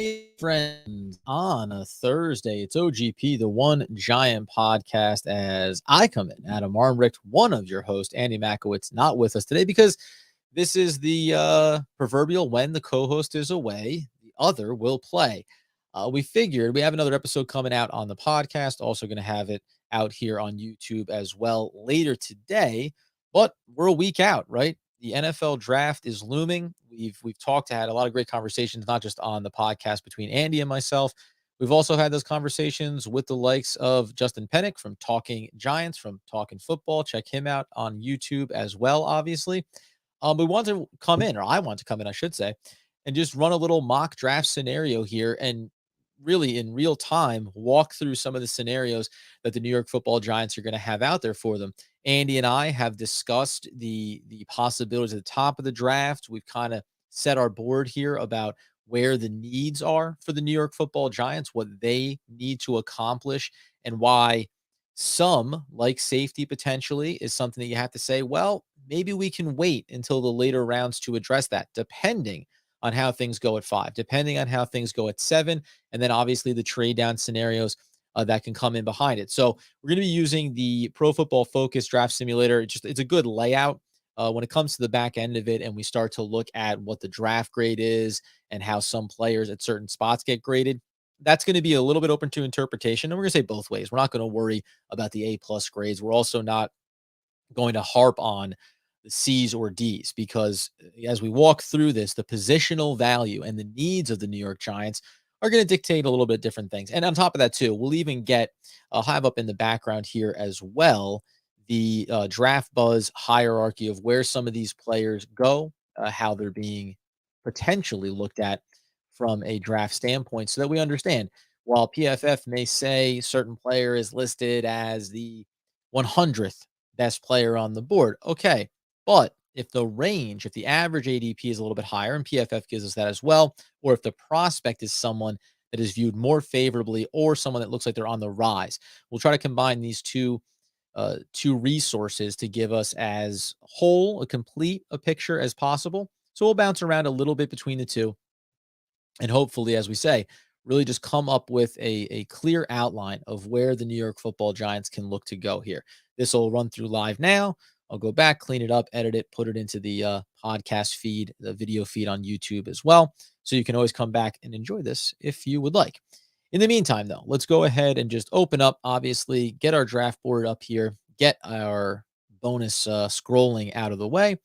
Hi, friends. On a Thursday, it's OGP, the One Giant Podcast, as I come in, Adam Armbricht, one of your hosts, Andy Makowitz, not with us today because this is the proverbial when the co-host is away, the other will play. We figured we have another episode coming out on the podcast, also going to have it out here on YouTube as well later today, but we're a week out, right? The NFL draft is looming. We've had a lot of great conversations, not just on the podcast between Andy and myself. We've also had those conversations with the likes of Justin Pennick from Talking Giants, from Talking Football. Check him out on YouTube as well, obviously. We want to come in, or I want to come in, I should say, and just run a little mock draft scenario here and really in real time walk through some of the scenarios that the New York Football Giants are going to have out there for them. Andy and I have discussed the possibilities at the top of the draft. We've kind of set our board here about where the needs are for the New York Football Giants, what they need to accomplish, and why some, like safety potentially, is something that you have to say, well, maybe we can wait until the later rounds to address that, depending on how things go at 5, depending on how things go at 7, and then obviously the trade down scenarios that can come in behind it. So we're going to be using the Pro Football Focus Draft Simulator. It's a good layout when it comes to the back end of it, and we start to look at what the draft grade is and how some players at certain spots get graded. That's going to be a little bit open to interpretation, and we're going to say both ways. We're not going to worry about the A+ grades. We're also not going to harp on the C's or D's because as we walk through this, the positional value and the needs of the New York Giants are going to dictate a little bit different things. And on top of that, too, we'll even get, I'll have up in the background here as well, the draft buzz hierarchy of where some of these players go, how they're being potentially looked at from a draft standpoint so that we understand. While PFF may say certain player is listed as the 100th best player on the board. Okay. But if the average ADP is a little bit higher, and PFF gives us that as well, or if the prospect is someone that is viewed more favorably or someone that looks like they're on the rise, we'll try to combine these two resources to give us as whole, a complete a picture as possible. So we'll bounce around a little bit between the two. And hopefully, as we say, really just come up with a clear outline of where the New York Football Giants can look to go here. This will run through live now. I'll go back, clean it up, edit it, put it into the podcast feed, the video feed on YouTube as well. So you can always come back and enjoy this if you would like. In the meantime, though, let's go ahead and just open up, obviously, get our draft board up here, get our bonus scrolling out of the way,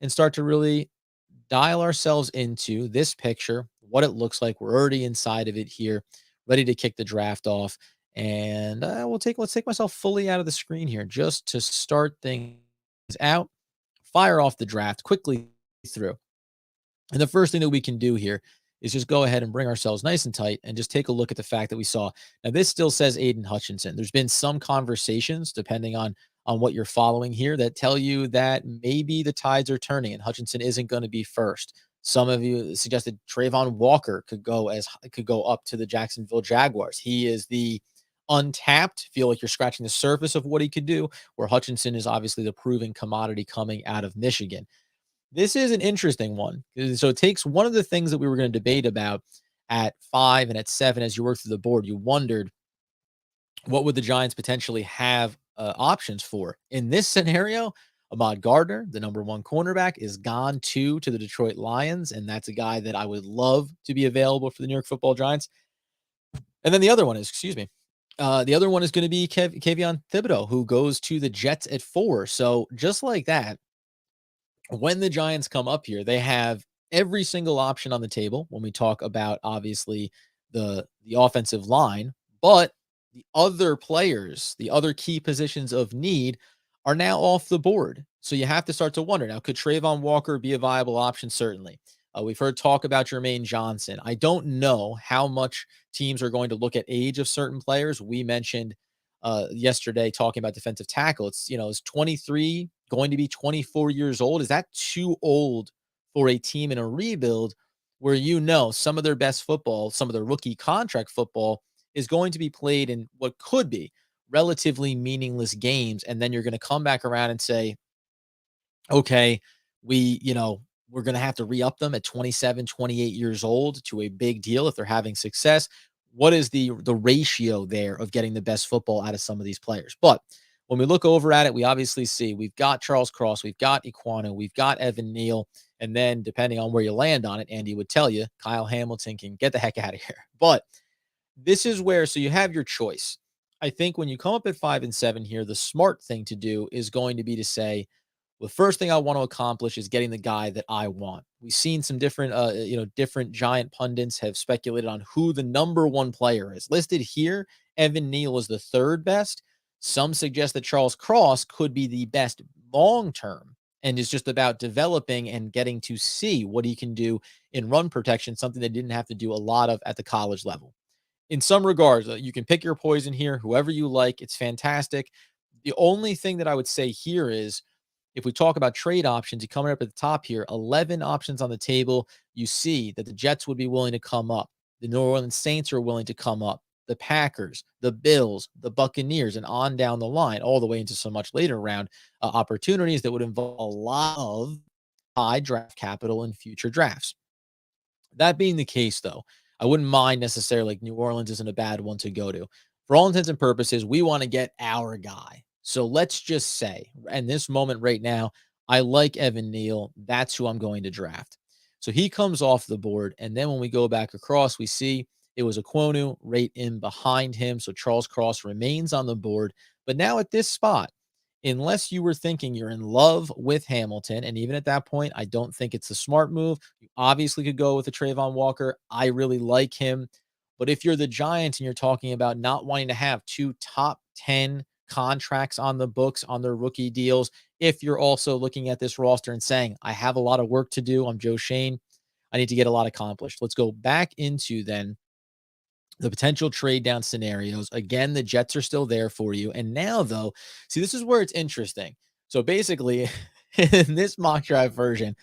and start to really dial ourselves into this picture, what it looks like. We're already inside of it here, ready to kick the draft off. And let's take myself fully out of the screen here just to start things out, fire off the draft quickly through. And the first thing that we can do here is just go ahead and bring ourselves nice and tight and just take a look at the fact that we saw. Now, this still says Aiden Hutchinson. There's been some conversations, depending on what you're following here, that tell you that maybe the tides are turning and Hutchinson isn't going to be first. Some of you suggested Trayvon Walker could go up to the Jacksonville Jaguars. He is the untapped, feel like you're scratching the surface of what he could do, where Hutchinson is obviously the proven commodity coming out of Michigan. This is an interesting one. So it takes one of the things that we were going to debate about at 5 and at 7 as you work through the board. You wondered what would the Giants potentially have options for. In this scenario, Ahmad Gardner, the number 1 cornerback, is gone to the Detroit Lions, and that's a guy that I would love to be available for the New York Football Giants. And then the other one is, the other one is going to be Kayvon Thibodeau, who goes to the Jets at 4. So just like that, when the Giants come up here, they have every single option on the table when we talk about, obviously, the offensive line, but the other players, the other key positions of need are now off the board. So you have to start to wonder, now, could Trayvon Walker be a viable option? Certainly. We've heard talk about Jermaine Johnson. I don't know how much teams are going to look at age of certain players. We mentioned yesterday talking about defensive tackle. Is 23 going to be 24 years old? Is that too old for a team in a rebuild where some of their best football, some of their rookie contract football is going to be played in what could be relatively meaningless games, and then you're going to come back around and say, okay, we we're going to have to re-up them at 27, 28 years old to a big deal if they're having success. What is the ratio there of getting the best football out of some of these players? But when we look over at it, we obviously see we've got Charles Cross, we've got Equanu, we've got Evan Neal, and then depending on where you land on it, Andy would tell you, Kyle Hamilton can get the heck out of here. But this is where, so you have your choice. I think when you come up at 5 and 7 here, the smart thing to do is going to be to say, well, the first thing I want to accomplish is getting the guy that I want. We've seen some different, different giant pundits have speculated on who the number one player is. Listed here, Evan Neal is the third best. Some suggest that Charles Cross could be the best long term and is just about developing and getting to see what he can do in run protection, something they didn't have to do a lot of at the college level. In some regards, you can pick your poison here, whoever you like. It's fantastic. The only thing that I would say here is if we talk about trade options, you coming up at the top here, 11 options on the table. You see that the Jets would be willing to come up. The New Orleans Saints are willing to come up. The Packers, the Bills, the Buccaneers, and on down the line, all the way into some much later round opportunities that would involve a lot of high draft capital in future drafts. That being the case, though, I wouldn't mind necessarily, like, New Orleans isn't a bad one to go to. For all intents and purposes, we want to get our guy. So let's just say, in this moment right now, I like Evan Neal. That's who I'm going to draft. So he comes off the board. And then when we go back across, we see it was Equanu right in behind him. So Charles Cross remains on the board. But now at this spot, unless you were thinking you're in love with Hamilton, and even at that point, I don't think it's a smart move. You obviously could go with a Trayvon Walker. I really like him. But if you're the Giants and you're talking about not wanting to have two top 10 contracts on the books on their rookie deals, if you're also looking at this roster and saying, I have a lot of work to do, I'm Joe Shane, I need to get a lot accomplished. Let's go back into then the potential trade down scenarios. Again, the Jets are still there for you. And now, though, see, this is where it's interesting. So basically, in this mock draft version,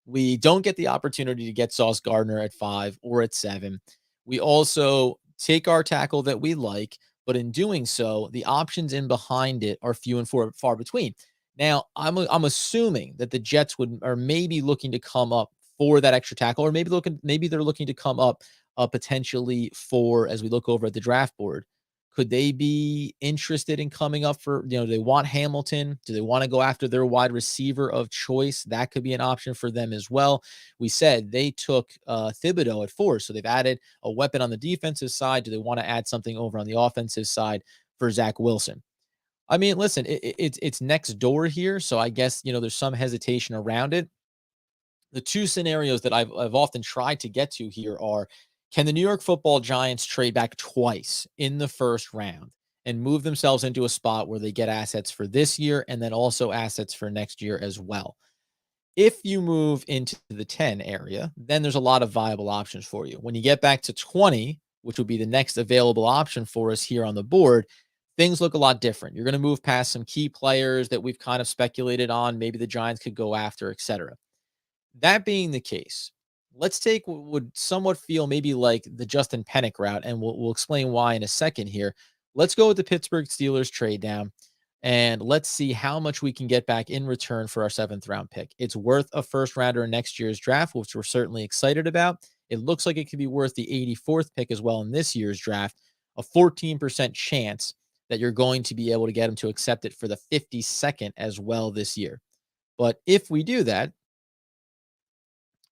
we don't get the opportunity to get Sauce Gardner at 5 or at 7. We also take our tackle that we like, but in doing so, the options in behind it are few and far between. Now, I'm assuming that the Jets are maybe looking to come up for that extra tackle, or maybe they're looking to come up potentially for, as we look over at the draft board, could they be interested in coming up for, do they want Hamilton? Do they want to go after their wide receiver of choice? That could be an option for them as well. We said they took Thibodeau at 4, so they've added a weapon on the defensive side. Do they want to add something over on the offensive side for Zach Wilson? I mean, listen, it's next door here, so I guess, there's some hesitation around it. The two scenarios that I've often tried to get to here are, can the New York Football Giants trade back twice in the first round and move themselves into a spot where they get assets for this year and then also assets for next year as well? If you move into the 10 area, then there's a lot of viable options for you. When you get back to 20, which would be the next available option for us here on the board, things look a lot different. You're going to move past some key players that we've kind of speculated on, maybe the Giants could go after, etc. That being the case, let's take what would somewhat feel maybe like the Justin Pennick route, and we'll explain why in a second here. Let's go with the Pittsburgh Steelers trade down, and let's see how much we can get back in return for our 7th round pick. It's worth a first rounder in next year's draft, which we're certainly excited about. It looks like it could be worth the 84th pick as well in this year's draft, a 14% chance that you're going to be able to get him to accept it for the 52nd as well this year. But if we do that,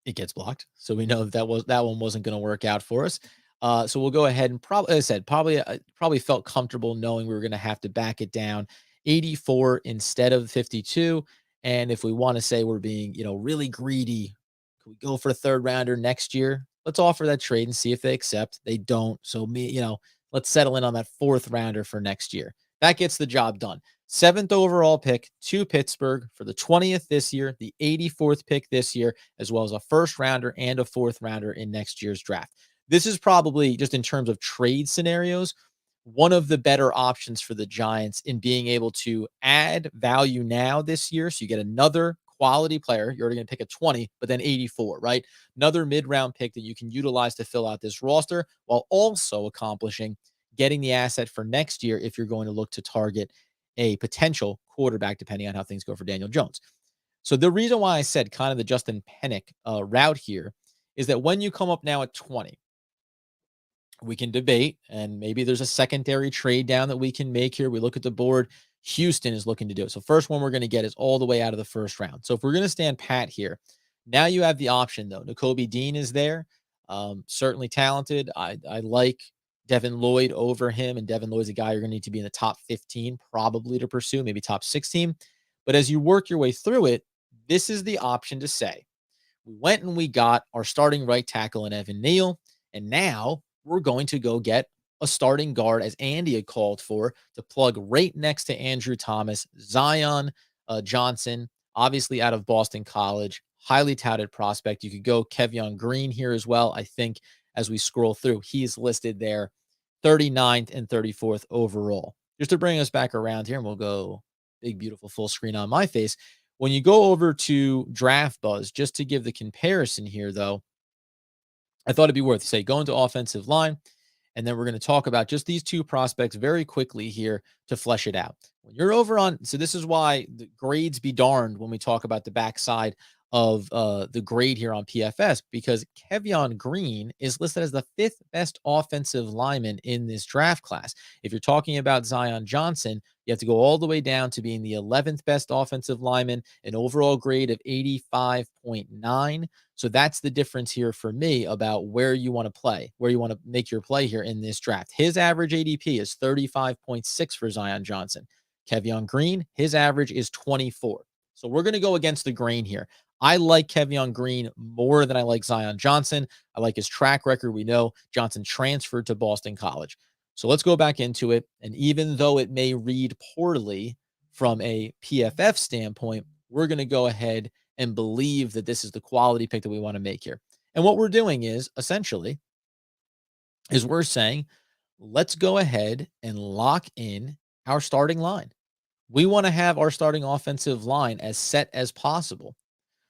it gets blocked. So we know that one wasn't going to work out for us. So we'll go ahead and probably, as I said, probably felt comfortable knowing we were going to have to back it down 84 instead of 52. And if we want to say we're being, really greedy, could we go for a 3rd rounder next year? Let's offer that trade and see if they accept. They don't. So let's settle in on that 4th rounder for next year. That gets the job done. 7th overall pick to Pittsburgh for the 20th this year, the 84th pick this year, as well as a 1st rounder and a 4th rounder in next year's draft. This is probably, just in terms of trade scenarios, one of the better options for the Giants in being able to add value now this year. So you get another quality player. You're already going to pick a 20, but then 84, right? Another mid-round pick that you can utilize to fill out this roster while also accomplishing getting the asset for next year if you're going to look to target a potential quarterback, depending on how things go for Daniel Jones. So the reason why I said kind of the Justin Pennick route here is that when you come up now at 20, we can debate, and maybe there's a secondary trade down that we can make here. We look at the board. Houston is looking to do it. So first one we're going to get is all the way out of the first round. So if we're going to stand pat here, now you have the option though. Nakobe Dean is there. Certainly talented. I like Devin Lloyd over him, and Devin Lloyd's a guy you're going to need to be in the top 15 probably to pursue, maybe top 16. But as you work your way through it, this is the option to say, we went and we got our starting right tackle in Evan Neal, and now we're going to go get a starting guard, as Andy had called for, to plug right next to Andrew Thomas, Zion Johnson, obviously out of Boston College, highly touted prospect. You could go Kevion Green here as well. I think as we scroll through, he's listed there 39th and 34th overall. Just to bring us back around here, and we'll go big, beautiful full screen on my face. When you go over to Draft Buzz, just to give the comparison here, though, I thought it'd be worth, say, going to offensive line, and then we're going to talk about just these two prospects very quickly here to flesh it out. When you're over on, so this is why the grades be darned when we talk about the backside of the grade here on PFS, because Kevion Green is listed as the 5th best offensive lineman in this draft class. If you're talking about Zion Johnson, you have to go all the way down to being the 11th best offensive lineman, an overall grade of 85.9. So that's the difference here for me about where you want to play, where you want to make your play here in this draft. His average ADP is 35.6 for Zion Johnson. Kevion Green, his average is 24. So we're going to go against the grain here. I like Kevion Green more than I like Zion Johnson. I like his track record. We know Johnson transferred to Boston College. So let's go back into it. And even though it may read poorly from a PFF standpoint, we're going to go ahead and believe that this is the quality pick that we want to make here. And what we're doing is essentially is we're saying, let's go ahead and lock in our starting line. We want to have our starting offensive line as set as possible.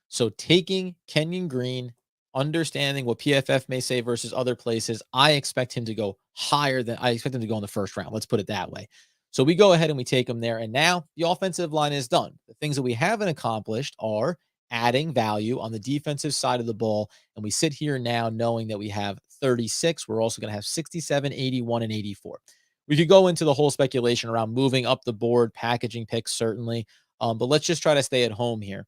So taking Kenyon Green, understanding what PFF may say versus other places, I expect him to go higher than I expect him to go in the first round. Let's put it that way. So we go ahead and we take him there. And now the offensive line is done. The things that we haven't accomplished are adding value on the defensive side of the ball. And we sit here now knowing that we have 36. We're also going to have 67, 81, and 84. We could go into the whole speculation around moving up the board, packaging picks, certainly. But let's just try to stay at home here.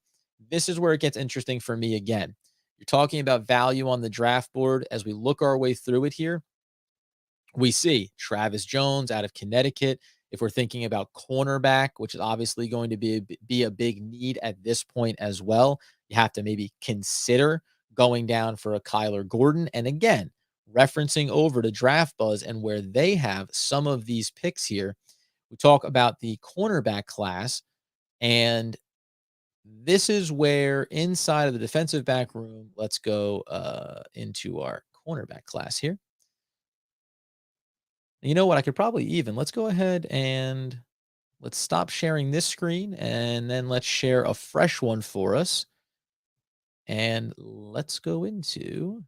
This is where it gets interesting for me again. You're talking about value on the draft board. As we look our way through it here, we see Travis Jones out of Connecticut. If we're thinking about cornerback, which is obviously going to be a big need at this point as well, you have to maybe consider going down for a Kyler Gordon. And again, referencing over to Draft Buzz and where they have some of these picks here, we talk about the cornerback class. And this is where inside of the defensive back room, let's go into our cornerback class here. You know what? I could probably let's go ahead and let's stop sharing this screen, and then let's share a fresh one for us. And let's go into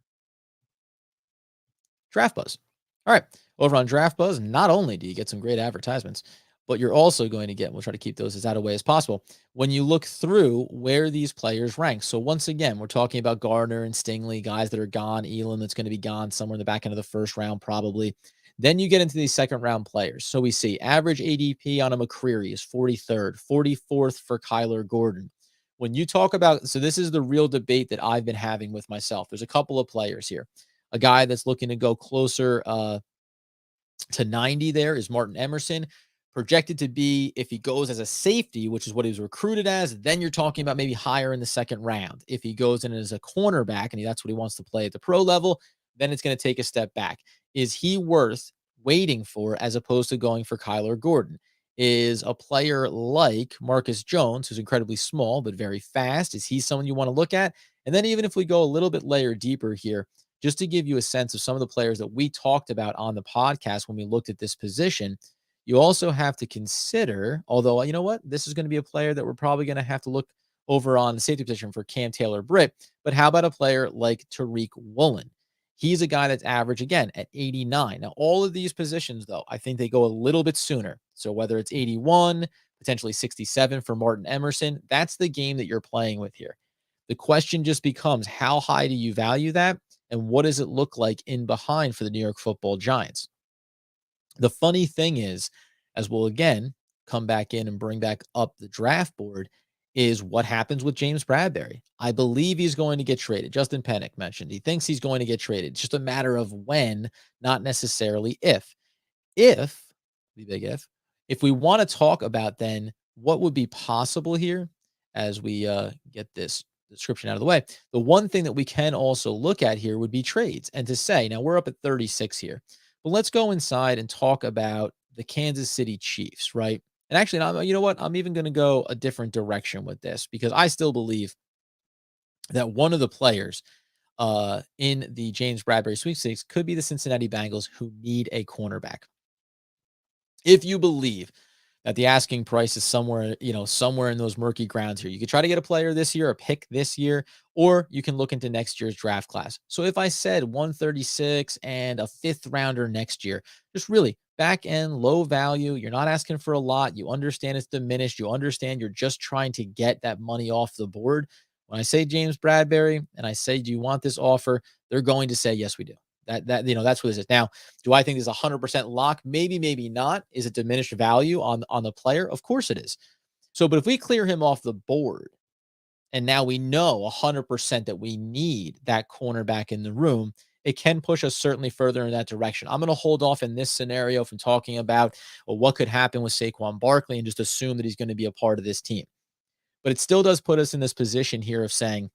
Draft Buzz. All right. Over on Draft Buzz, not only do you get some great advertisements, but you're also going to get, we'll try to keep those as out of the way as possible, when you look through where these players rank. So once again, we're talking about Gardner and Stingley, guys that are gone, Elam that's going to be gone somewhere in the back end of the first round, probably. Then you get into these second round players. So we see average ADP on a McCreary is 43rd, 44th for Kyler Gordon. When you talk about, so this is the real debate that I've been having with myself. There's a couple of players here. A guy that's looking to go closer to 90 there is Martin Emerson, projected to be, if he goes as a safety, which is what he was recruited as, then you're talking about maybe higher in the second round. If he goes in as a cornerback and that's what he wants to play at the pro level, then it's going to take a step back. Is he worth waiting for as opposed to going for Kyler Gordon? Is a player like Marcus Jones, who's incredibly small but very fast, is he someone you want to look at? And then even if we go a little bit layer deeper here, just to give you a sense of some of the players that we talked about on the podcast when we looked at this position, you also have to consider, although, you know what, this is going to be a player that we're probably going to have to look over on the safety position for Cam Taylor-Britt, but how about a player like Tariq Woolen? He's a guy that's average, again, at 89. Now, all of these positions, though, I think they go a little bit sooner. So whether it's 81, potentially 67 for Martin Emerson. That's the game that you're playing with here. The question just becomes, how high do you value that? And what does it look like in behind for the New York Football Giants? The funny thing is, as we'll again come back in and bring back up the draft board, is what happens with James Bradberry. I believe he's going to get traded. Justin Pennick mentioned he thinks he's going to get traded. It's just a matter of when, not necessarily if. If, the big if we want to talk about then what would be possible here as we get this description out of the way, the one thing that we can also look at here would be trades. And to say, now we're up at 36 here, but let's go inside and talk about the Kansas City Chiefs, right? And actually, you know what? I'm even going to go a different direction with this because I still believe that one of the players in the James Bradberry sweepstakes could be the Cincinnati Bengals, who need a cornerback. If you believe that the asking price is somewhere, somewhere in those murky grounds here, you could try to get a player this year, a pick this year, or you can look into next year's draft class. So if I said 136 and a fifth rounder next year, just really back end, low value, you're not asking for a lot. You understand it's diminished. You understand you're just trying to get that money off the board. When I say James Bradberry and I say, do you want this offer? They're going to say, yes, we do. That's what this is. Now, do I think there's 100% lock? Maybe, maybe not. Is it diminished value on the player? Of course it is. So, but if we clear him off the board and now we know 100% that we need that cornerback in the room, it can push us certainly further in that direction. I'm going to hold off in this scenario from talking about what could happen with Saquon Barkley and just assume that he's going to be a part of this team. But it still does put us in this position here of saying,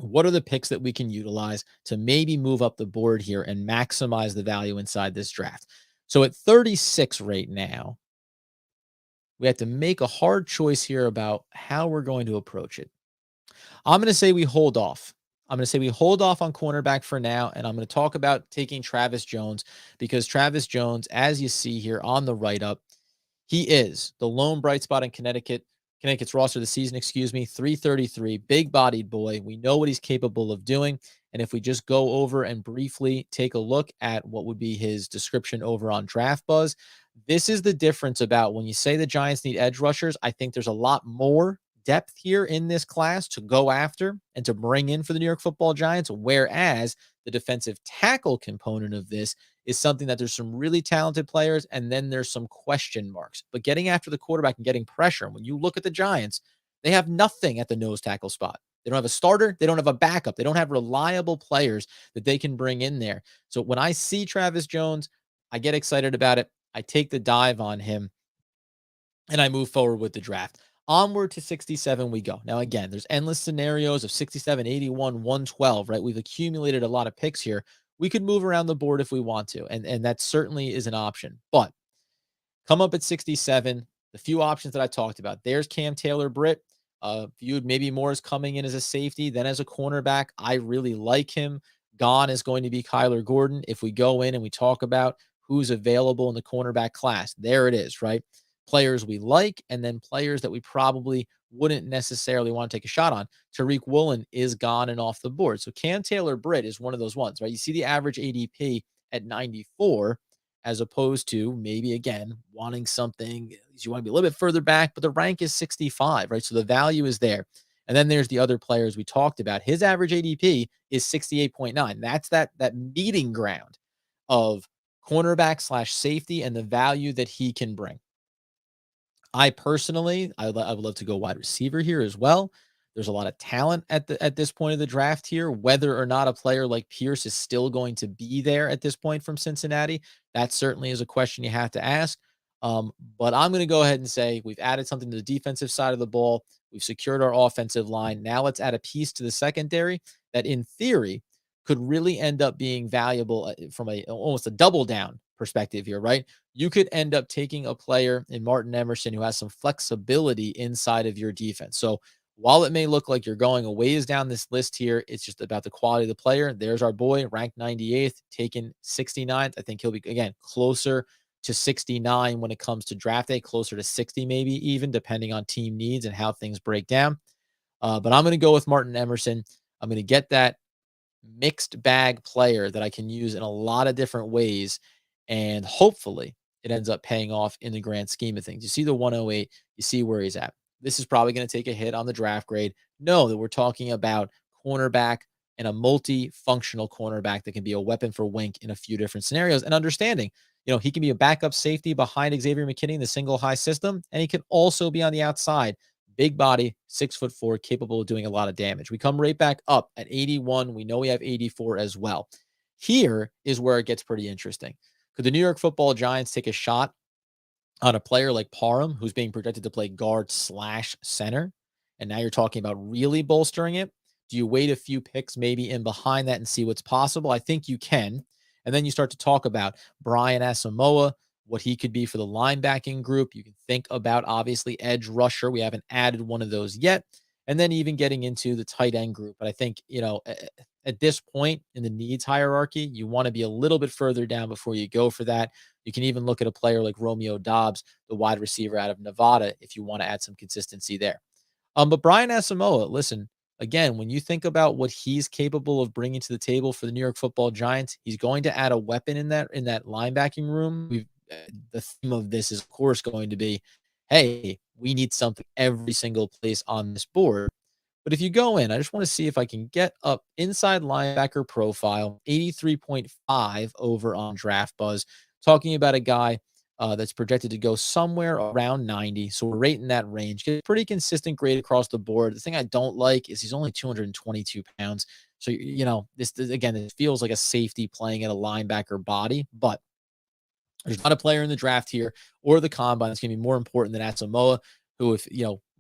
what are the picks that we can utilize to maybe move up the board here and maximize the value inside this draft? So at 36 right now, we have to make a hard choice here about how we're going to approach it. I'm going to say we hold off. I'm going to say we hold off on cornerback for now, and I'm going to talk about taking Travis Jones because Travis Jones, as you see here on the write-up, he is the lone bright spot in Connecticut's roster this season, 333, big-bodied boy. We know what he's capable of doing. And if we just go over and briefly take a look at what would be his description over on Draft Buzz, this is the difference about when you say the Giants need edge rushers. I think there's a lot more depth here in this class to go after and to bring in for the New York Football Giants, whereas the defensive tackle component of this is something that there's some really talented players and then there's some question marks. But getting after the quarterback and getting pressure, and when you look at the Giants, they have nothing at the nose tackle spot. They don't have a starter. They don't have a backup. They don't have reliable players that they can bring in there. So when I see Travis Jones, I get excited about it. I take the dive on him and I move forward with the draft. Onward to 67 we go. Now, again, there's endless scenarios of 67, 81, 112, right? We've accumulated a lot of picks here. We could move around the board if we want to, and that certainly is an option. But come up at 67, the few options that I talked about. There's Cam Taylor-Britt, viewed maybe more as coming in as a safety than as a cornerback. I really like him. Gone is going to be Kyler Gordon. If we go in and we talk about who's available in the cornerback class, there it is, right? Players we like, and then players that we probably wouldn't necessarily want to take a shot on. Tariq Woolen is gone and off the board. So Cam Taylor-Britt is one of those ones, right? You see the average ADP at 94, as opposed to maybe, again, wanting something, you want to be a little bit further back, but the rank is 65, right? So the value is there. And then there's the other players we talked about. His average ADP is 68.9. That's that meeting ground of cornerback / safety and the value that he can bring. I personally, I would love to go wide receiver here as well. There's a lot of talent at this point of the draft here. Whether or not a player like Pierce is still going to be there at this point from Cincinnati, that certainly is a question you have to ask. But I'm going to go ahead and say we've added something to the defensive side of the ball. We've secured our offensive line. Now let's add a piece to the secondary that, in theory, could really end up being valuable from almost a double down perspective here, right? You could end up taking a player in Martin Emerson who has some flexibility inside of your defense. So while it may look like you're going a ways down this list here, it's just about the quality of the player. There's our boy, ranked 98th, taken 69th. I think he'll be, again, closer to 69 when it comes to draft day, closer to 60 maybe even, depending on team needs and how things break down. But I'm going to go with Martin Emerson. I'm going to get that mixed bag player that I can use in a lot of different ways. And hopefully it ends up paying off in the grand scheme of things. You see the 108, you see where he's at. This is probably going to take a hit on the draft grade. Know that we're talking about cornerback and a multi-functional cornerback that can be a weapon for Wink in a few different scenarios. And understanding, he can be a backup safety behind Xavier McKinney in the single high system, and he can also be on the outside. Big body, 6'4", capable of doing a lot of damage. We come right back up at 81. We know we have 84 as well. Here is where it gets pretty interesting. Could the New York Football Giants take a shot on a player like Parham, who's being projected to play guard/center? And now you're talking about really bolstering it. Do you wait a few picks maybe in behind that and see what's possible? I think you can. And then you start to talk about Brian Asamoah, what he could be for the linebacking group. You can think about, obviously, edge rusher. We haven't added one of those yet. And then even getting into the tight end group. But I think, at this point in the needs hierarchy, you want to be a little bit further down before you go for that. You can even look at a player like Romeo Doubs, the wide receiver out of Nevada, if you want to add some consistency there. But Brian Asamoah, listen, again, when you think about what he's capable of bringing to the table for the New York Football Giants, he's going to add a weapon in that linebacking room. The theme of this is, of course, going to be, hey, we need something every single place on this board. But if you go in, I just want to see if I can get up inside linebacker profile, 83.5 over on Draft Buzz, talking about a guy that's projected to go somewhere around 90. So we're right in that range. Get a pretty consistent grade across the board. The thing I don't like is he's only 222 pounds. So, this again, it feels like a safety playing at a linebacker body, but there's not a player in the draft here or the combine that's going to be more important than Asamoah, who, if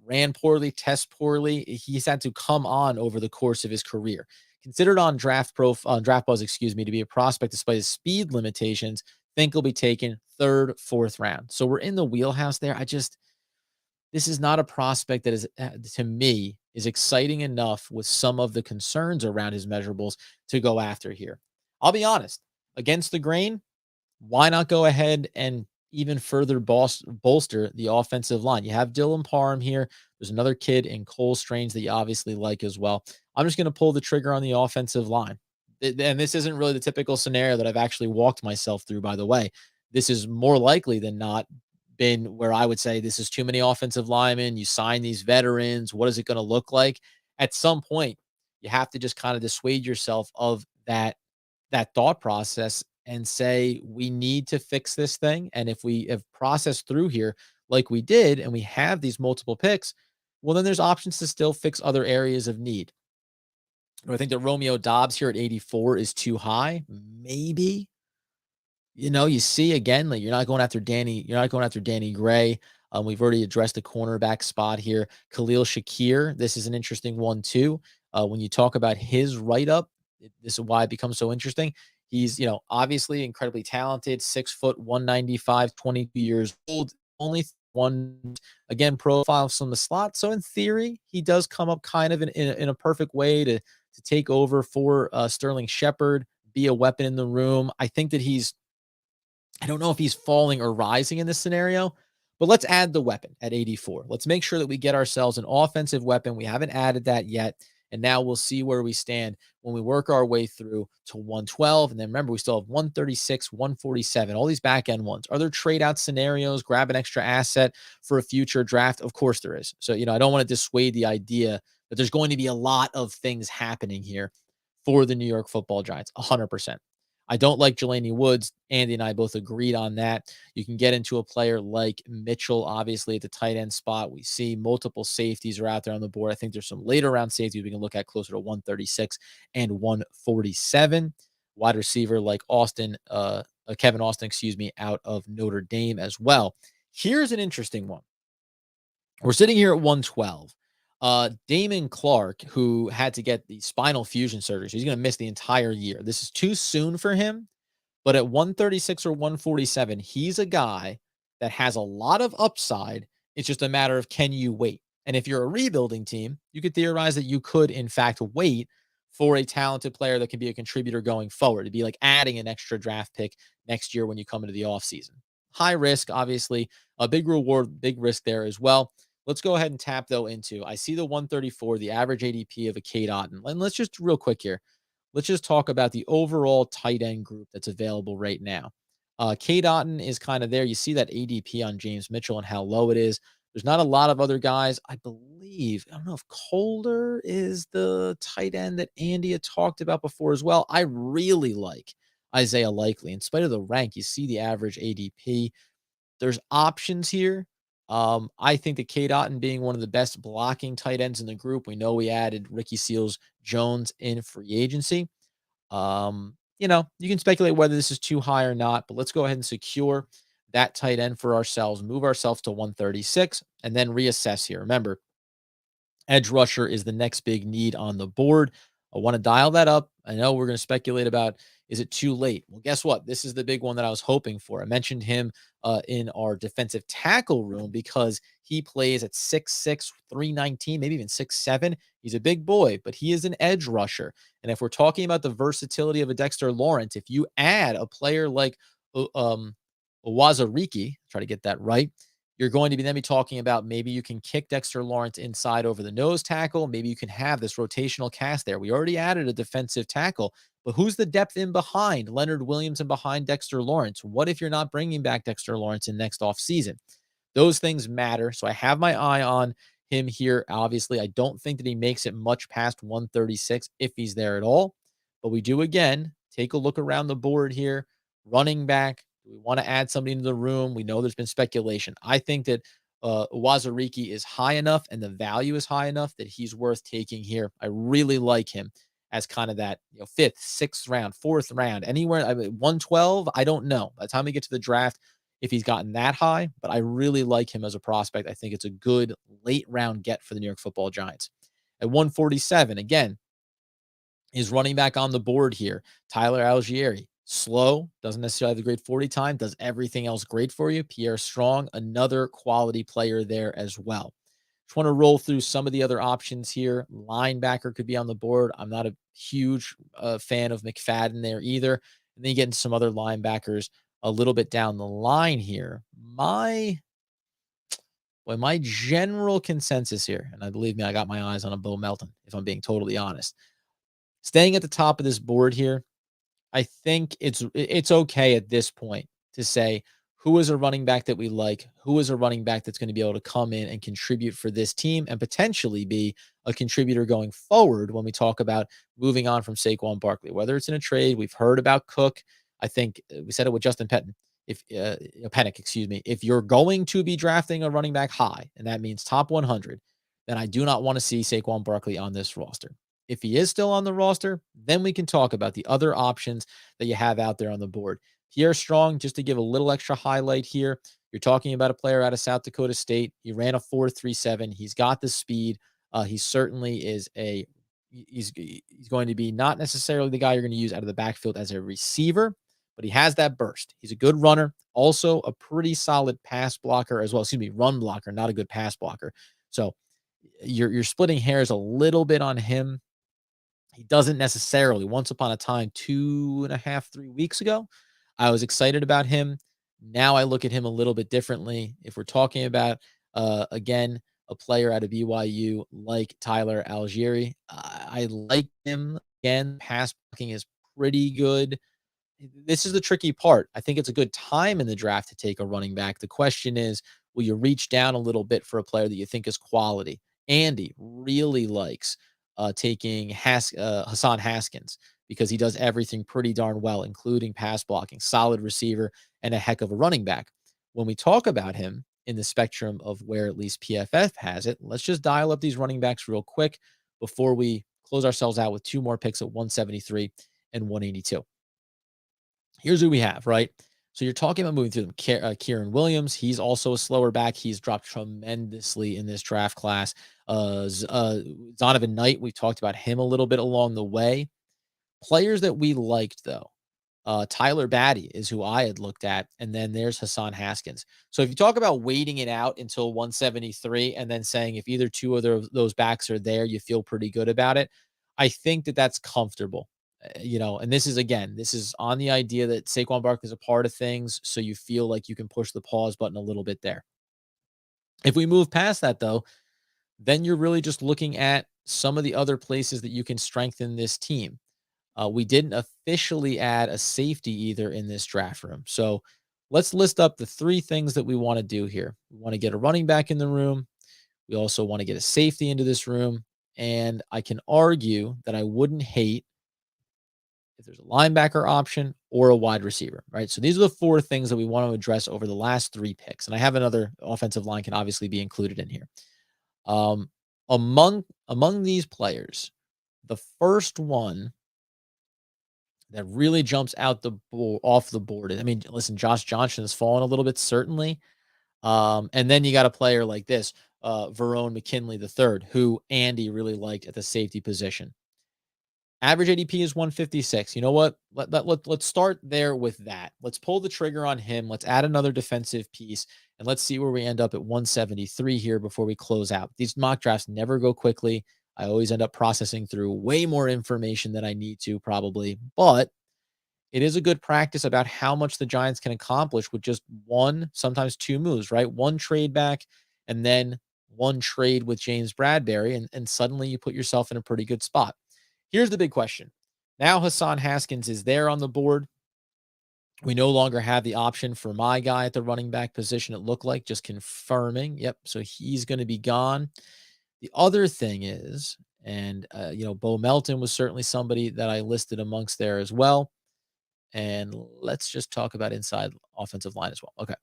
ran poorly, test poorly, he's had to come on over the course of his career. Considered on Draft Buzz, to be a prospect despite his speed limitations, think he'll be taken third, fourth round. So we're in the wheelhouse there. This is not a prospect that is, to me, is exciting enough with some of the concerns around his measurables to go after here. I'll be honest, against the grain, why not go ahead and even further bolster the offensive line? You have Dylan Parham here. There's another kid in Cole Strange that you obviously like as well. I'm just going to pull the trigger on the offensive line. And this isn't really the typical scenario that I've actually walked myself through, by the way. This is more likely than not been where I would say this is too many offensive linemen. You sign these veterans. What is it going to look like? At some point, you have to just kind of dissuade yourself of that thought process and say, we need to fix this thing. And if we have processed through here like we did, and we have these multiple picks, well, then there's options to still fix other areas of need. Do I think that Romeo Doubs here at 84 is too high? Maybe. You see again, like you're not going after Danny Gray. We've already addressed the cornerback spot here. Khalil Shakir, this is an interesting one too. When you talk about his write-up, this is why it becomes so interesting. He's, obviously incredibly talented, 6 foot, 195, 22 years old, only one, again, profile from the slot. So in theory, he does come up kind of in a perfect way to take over for Sterling Shepard, be a weapon in the room. I think that I don't know if he's falling or rising in this scenario, but let's add the weapon at 84. Let's make sure that we get ourselves an offensive weapon. We haven't added that yet. And now we'll see where we stand when we work our way through to 112. And then remember, we still have 136, 147, all these back end ones. Are there trade out scenarios, grab an extra asset for a future draft? Of course there is. So, I don't want to dissuade the idea that there's going to be a lot of things happening here for the New York Football Giants, 100%. I don't like Jelani Woods. Andy and I both agreed on that. You can get into a player like Mitchell, obviously, at the tight end spot. We see multiple safeties are out there on the board. I think there's some later round safeties we can look at closer to 136 and 147. Wide receiver like Kevin Austin, out of Notre Dame as well. Here's an interesting one. We're sitting here at 112. Damon Clark, who had to get the spinal fusion surgery, so he's going to miss the entire year. This is too soon for him, but at 136 or 147, he's a guy that has a lot of upside. It's just a matter of, can you wait? And if you're a rebuilding team, you could theorize that you could, in fact, wait for a talented player that can be a contributor going forward. It'd be like adding an extra draft pick next year when you come into the offseason. High risk, obviously, a big reward, big risk there as well. Let's go ahead and tap, though, into, I see the 134, the average ADP of a Cade Otton. And let's just, real quick here, let's just talk about the overall tight end group that's available right now. K. Dotton is kind of there. You see that ADP on James Mitchell and how low it is. There's not a lot of other guys. I believe, I don't know if Colder is the tight end that Andy had talked about before as well. I really like Isaiah Likely. In spite of the rank, you see the average ADP. There's options here. I think that K. Dotton being one of the best blocking tight ends in the group. We know we added Ricky Seals Jones in free agency. You can speculate whether this is too high or not, but let's go ahead and secure that tight end for ourselves, move ourselves to 136, and then reassess here. Remember, edge rusher is the next big need on the board. I want to dial that up. I know we're going to speculate about, is it too late? Well, guess what? This is the big one that I was hoping for. I mentioned him in our defensive tackle room because he plays at 6'6", 319, maybe even 6'7". He's a big boy, but he is an edge rusher. And if we're talking about the versatility of a Dexter Lawrence, if you add a player like Owazariki, try to get that right, you're going to be then be talking about maybe you can kick Dexter Lawrence inside over the nose tackle. Maybe you can have this rotational cast there. We already added a defensive tackle, but who's the depth in behind Leonard Williams and behind Dexter Lawrence? What if you're not bringing back Dexter Lawrence in next offseason? Those things matter. So I have my eye on him here. Obviously, I don't think that he makes it much past 136 if he's there at all. But we do, again, take a look around the board here. Running back, do we want to add somebody into the room? We know there's been speculation. I think that Wazariki is high enough and the value is high enough that he's worth taking here. I really like him as kind of that fifth, sixth round, fourth round, anywhere. 112, I don't know. By the time we get to the draft, if he's gotten that high, but I really like him as a prospect. I think it's a good late round get for the New York Football Giants. At 147, again, is running back on the board here. Tyler Algieri, slow, doesn't necessarily have the great 40 time, does everything else great for you. Pierre Strong, another quality player there as well. Just want to roll through some of the other options here. Linebacker could be on the board. I'm not a huge fan of McFadden there either. And then you get into some other linebackers a little bit down the line here. My general consensus here, and I believe me, I got my eyes on a Bo Melton, if I'm being totally honest. Staying at the top of this board here, I think it's okay at this point to say who is a running back that we like, who is a running back that's going to be able to come in and contribute for this team and potentially be a contributor going forward when we talk about moving on from Saquon Barkley, whether it's in a trade. We've heard about Cook. I think we said it with Justin Pennick, if you're going to be drafting a running back high, and that means top 100, then I do not want to see Saquon Barkley on this roster. If he is still on the roster, then we can talk about the other options that you have out there on the board. Pierre Strong, just to give a little extra highlight here, you're talking about a player out of South Dakota State. He ran a 4.37. He's got the speed. He certainly is he's going to be not necessarily the guy you're going to use out of the backfield as a receiver, but he has that burst. He's a good runner, also a pretty solid pass blocker as well. Run blocker, not a good pass blocker. So you're splitting hairs a little bit on him. He doesn't necessarily. Once upon a time, 2.5, 3 weeks ago, I was excited about him. Now I look at him a little bit differently. If we're talking about, again, a player out of BYU like Tyler Algieri, I like him. Again, pass blocking is pretty good. This is the tricky part. I think it's a good time in the draft to take a running back. The question is, will you reach down a little bit for a player that you think is quality? Andy really likes taking Hassan Haskins because he does everything pretty darn well, including pass blocking, solid receiver, and a heck of a running back. When we talk about him in the spectrum of where at least PFF has it, let's just dial up these running backs real quick before we close ourselves out with two more picks at 173 and 182. Here's who we have, right? So you're talking about moving through them. Kieran Williams, he's also a slower back. He's dropped tremendously in this draft class. Zonovan Knight, we talked about him a little bit along the way. Players that we liked, though. Tyler Batty is who I had looked at. And then there's Hassan Haskins. So if you talk about waiting it out until 173 and then saying if either two of those backs are there, you feel pretty good about it. I think that that's comfortable. And this is on the idea that Saquon Barkley is a part of things. So you feel like you can push the pause button a little bit there. If we move past that, though, then you're really just looking at some of the other places that you can strengthen this team. We didn't officially add a safety either in this draft room. So let's list up the three things that we want to do here. We want to get a running back in the room. We also want to get a safety into this room. And I can argue that I wouldn't hate if there's a linebacker option or a wide receiver, right? So these are the four things that we want to address over the last three picks. And I have another offensive line can obviously be included in here. Um, among these players, the first one that really jumps out off the board. I mean, listen, Josh Johnson has fallen a little bit, certainly. And then you got a player like this, Verone McKinley III, who Andy really liked at the safety position. Average ADP is 156. You know what? Let's start there with that. Let's pull the trigger on him. Let's add another defensive piece, and let's see where we end up at 173 here before we close out. These mock drafts never go quickly. I always end up processing through way more information than I need to, probably, but it is a good practice about how much the Giants can accomplish with just one, sometimes two moves, right? One trade back and then one trade with James Bradbury, and suddenly you put yourself in a pretty good spot. Here's the big question. Now Hassan Haskins is there on the board. We no longer have the option for my guy at the running back position, it looked like, just confirming. Yep, so he's going to be gone. The other thing is, and, Bo Melton was certainly somebody that I listed amongst there as well. And let's just talk about inside offensive line as well. Okay.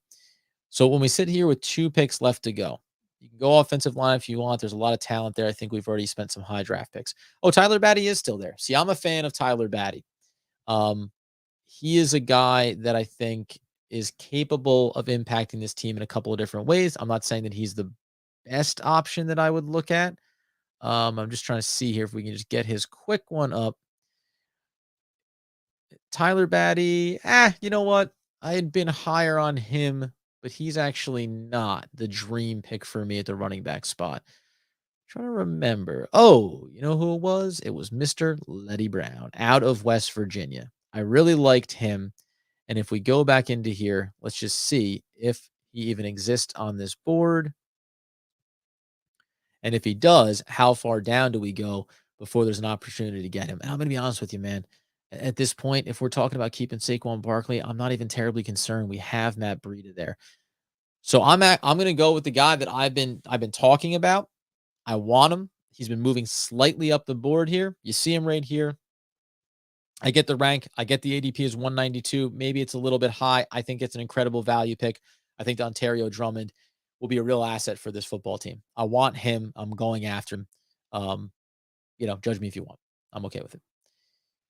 So when we sit here with two picks left to go, you can go offensive line if you want. There's a lot of talent there. I think we've already spent some high draft picks. Oh, Tyler Batty is still there. See, I'm a fan of Tyler Batty. He is a guy that I think is capable of impacting this team in a couple of different ways. I'm not saying that he's the best option that I would look at. I'm just trying to see here if we can just get his quick one up. Tyler Batty, you know what? I had been higher on him, but he's actually not the dream pick for me at the running back spot. Trying to remember. Oh, you know who it was? It was Mr. Letty Brown out of West Virginia. I really liked him. And if we go back into here, let's just see if he even exists on this board. And if he does, how far down do we go before there's an opportunity to get him? And I'm going to be honest with you, man. At this point, if we're talking about keeping Saquon Barkley, I'm not even terribly concerned. We have Matt Breida there. So I'm going to go with the guy that I've been talking about. I want him. He's been moving slightly up the board here. You see him right here. I get the rank. I get the ADP is 192. Maybe it's a little bit high. I think it's an incredible value pick. I think the Ontario Drummond will be a real asset for this football team. I want him. I'm going after him. Judge me if you want. I'm okay with it.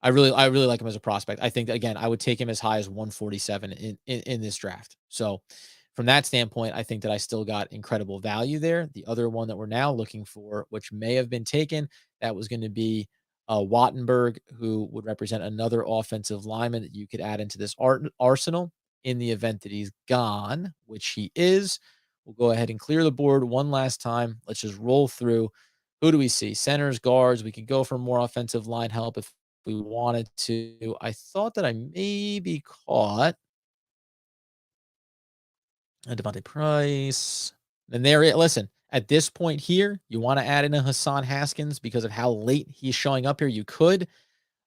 I really like him as a prospect. I think, again, I would take him as high as 147 in this draft. So from that standpoint, I think that I still got incredible value there. The other one that we're now looking for, which may have been taken, that was going to be Wattenberg, who would represent another offensive lineman that you could add into this arsenal in the event that he's gone, which he is. We'll go ahead and clear the board one last time. Let's just roll through. Who do we see? Centers, guards. We could go for more offensive line help if we wanted to. I thought that I maybe caught Devontae Price. And there it. Listen, at this point here, you want to add in a Hassan Haskins because of how late he's showing up here. You could.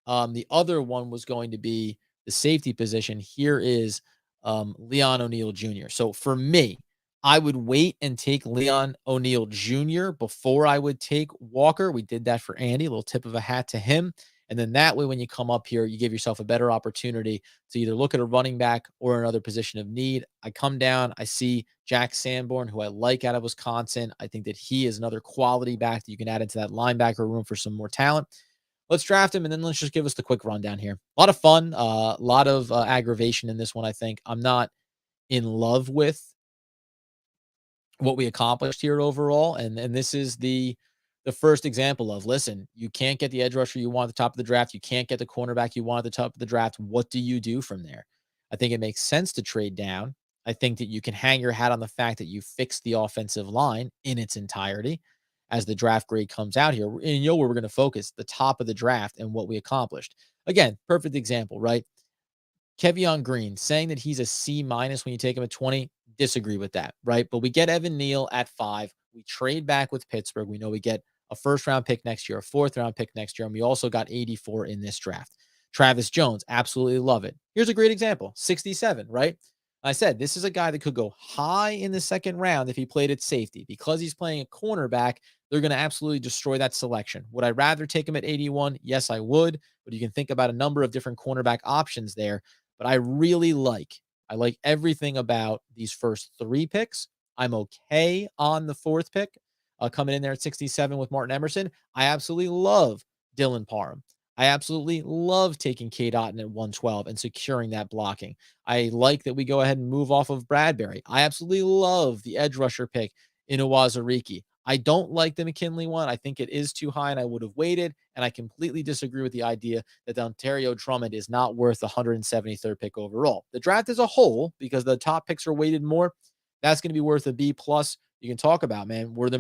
The other one was going to be the safety position. Here is Leon O'Neal Jr. So for me, I would wait and take Leon O'Neal Jr. before I would take Walker. We did that for Andy. A little tip of a hat to him. And then that way, when you come up here, you give yourself a better opportunity to either look at a running back or another position of need. I come down, I see Jack Sanborn, who I like out of Wisconsin. I think that he is another quality back that you can add into that linebacker room for some more talent. Let's draft him, and then let's just give us the quick rundown here. A lot of fun, a lot of aggravation in this one, I think. I'm not in love with what we accomplished here overall, and this is the first example of, listen, you can't get the edge rusher you want at the top of the draft. You can't get the cornerback you want at the top of the draft. What do you do from there? I think it makes sense to trade down. I think that you can hang your hat on the fact that you fixed the offensive line in its entirety as the draft grade comes out here. And you know where we're going to focus, the top of the draft and what we accomplished. Again, perfect example, right? Kevion Green saying that he's a C- when you take him at 20, disagree with that, right? But we get Evan Neal at 5. We trade back with Pittsburgh. We know we get a first-round pick next year, a fourth-round pick next year, and we also got 84 in this draft. Travis Jones, absolutely love it. Here's a great example, 67, right? I said this is a guy that could go high in the second round if he played at safety. Because he's playing a cornerback, they're going to absolutely destroy that selection. Would I rather take him at 81? Yes, I would. But you can think about a number of different cornerback options there. But I like everything about these first three picks. I'm okay on the fourth pick, coming in there at 67 with Martin Emerson. I absolutely love Dylan Parham. I absolutely love taking Cade Otton at 112 and securing that blocking. I like that we go ahead and move off of Bradbury. I absolutely love the edge rusher pick in Uwazurike. I don't like the McKinley one. I think it is too high and I would have waited. And I completely disagree with the idea that the Ontario Drummond is not worth the 173rd pick overall. The draft as a whole, because the top picks are weighted more, that's going to be worth a B plus. You can talk about, man, were there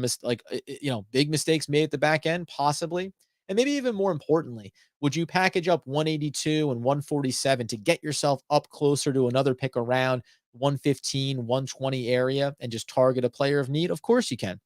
big mistakes made at the back end? Possibly. And maybe even more importantly, would you package up 182 and 147 to get yourself up closer to another pick around 115, 120 area and just target a player of need? Of course you can.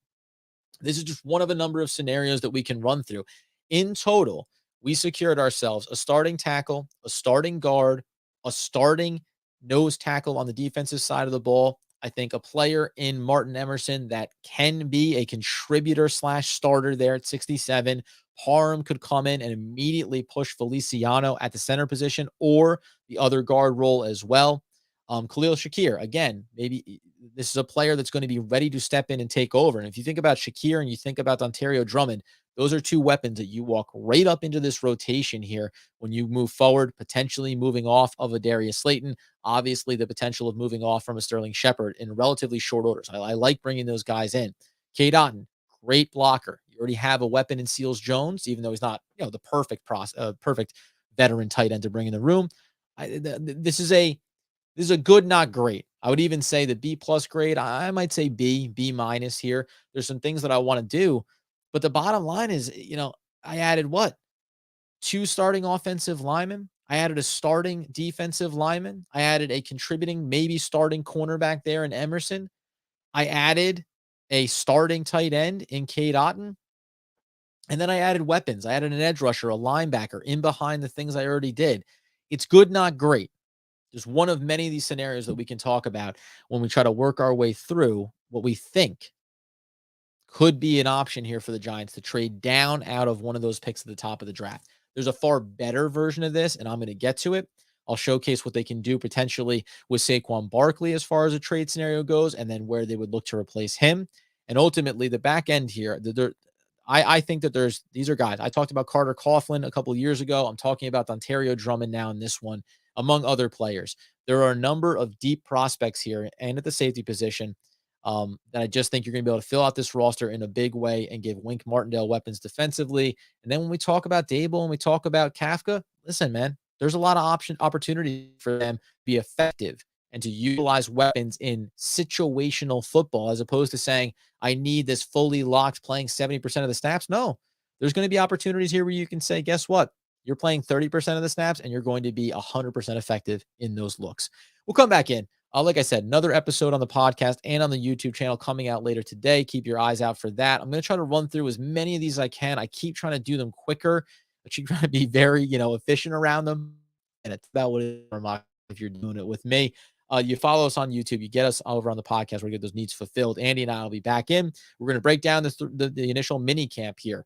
This is just one of a number of scenarios that we can run through. In total, we secured ourselves a starting tackle, a starting guard, a starting nose tackle on the defensive side of the ball. I think a player in Martin Emerson that can be a contributor slash starter there at 67. Parham could come in and immediately push Feliciano at the center position or the other guard role as well. Khalil Shakir, again, maybe this is a player that's going to be ready to step in and take over. And if you think about Shakir and you think about Ontario Drummond, those are two weapons that you walk right up into this rotation here when you move forward, potentially moving off of a Darius Slayton. Obviously, the potential of moving off from a Sterling Shepard in relatively short order. So I like bringing those guys in. Cade Otton, great blocker. You already have a weapon in Seals Jones, even though he's not, the perfect veteran tight end to bring in the room. This is a good, not great. I would even say the B plus grade. I might say B minus here. There's some things that I want to do, but the bottom line is, I added what? Two starting offensive linemen. I added a starting defensive lineman. I added a contributing, maybe starting cornerback there in Emerson. I added a starting tight end in Cade Otton. And then I added weapons. I added an edge rusher, a linebacker in behind the things I already did. It's good, not great. Just one of many of these scenarios that we can talk about when we try to work our way through what we think could be an option here for the Giants to trade down out of one of those picks at the top of the draft. There's a far better version of this, and I'm going to get to it. I'll showcase what they can do potentially with Saquon Barkley as far as a trade scenario goes, and then where they would look to replace him. And ultimately, the back end here, I think that these are guys. I talked about Carter Coughlin a couple of years ago. I'm talking about Ontario Drummond now in this one, among other players. There are a number of deep prospects here and at the safety position that I just think you're going to be able to fill out this roster in a big way and give Wink Martindale weapons defensively. And then when we talk about Dable and we talk about Kafka, listen, man, there's a lot of opportunity for them to be effective and to utilize weapons in situational football as opposed to saying, I need this fully locked playing 70% of the snaps. No, there's going to be opportunities here where you can say, guess what? You're playing 30% of the snaps and you're going to be 100% effective in those looks. We'll come back in. Like I said, another episode on the podcast and on the YouTube channel coming out later today. Keep your eyes out for that. I'm going to try to run through as many of these as I can. I keep trying to do them quicker. I keep trying to be very, efficient around them. And it's about what it is if you're doing it with me. You follow us on YouTube. You get us over on the podcast where we get those needs fulfilled. Andy and I will be back in. We're going to break down the initial mini camp here.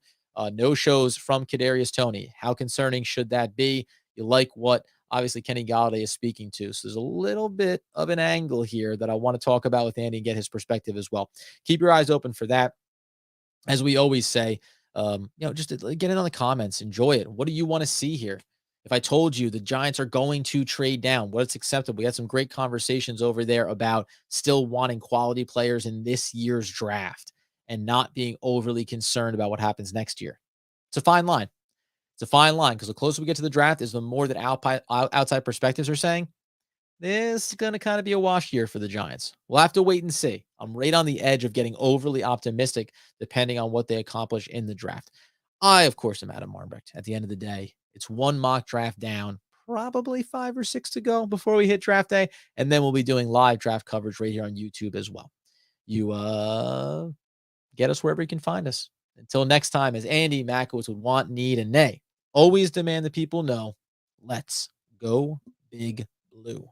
No shows from Kadarius Toney. How concerning should that be? You like what obviously Kenny Golladay is speaking to. So there's a little bit of an angle here that I want to talk about with Andy and get his perspective as well. Keep your eyes open for that. As we always say, just get in on the comments. Enjoy it. What do you want to see here? If I told you the Giants are going to trade down, what's acceptable? We had some great conversations over there about still wanting quality players in this year's draft and not being overly concerned about what happens next year. It's a fine line. It's a fine line because the closer we get to the draft is the more that outside perspectives are saying this is going to kind of be a wash year for the Giants. We'll have to wait and see. I'm right on the edge of getting overly optimistic depending on what they accomplish in the draft. I, of course, am Adam Armbrecht. At the end of the day, it's one mock draft down, probably 5 or 6 to go before we hit draft day. And then we'll be doing live draft coverage right here on YouTube as well. You get us wherever you can find us. Until next time, as Andy Makowitz would want, need, and nay, always demand that people know, Let's go Big Blue.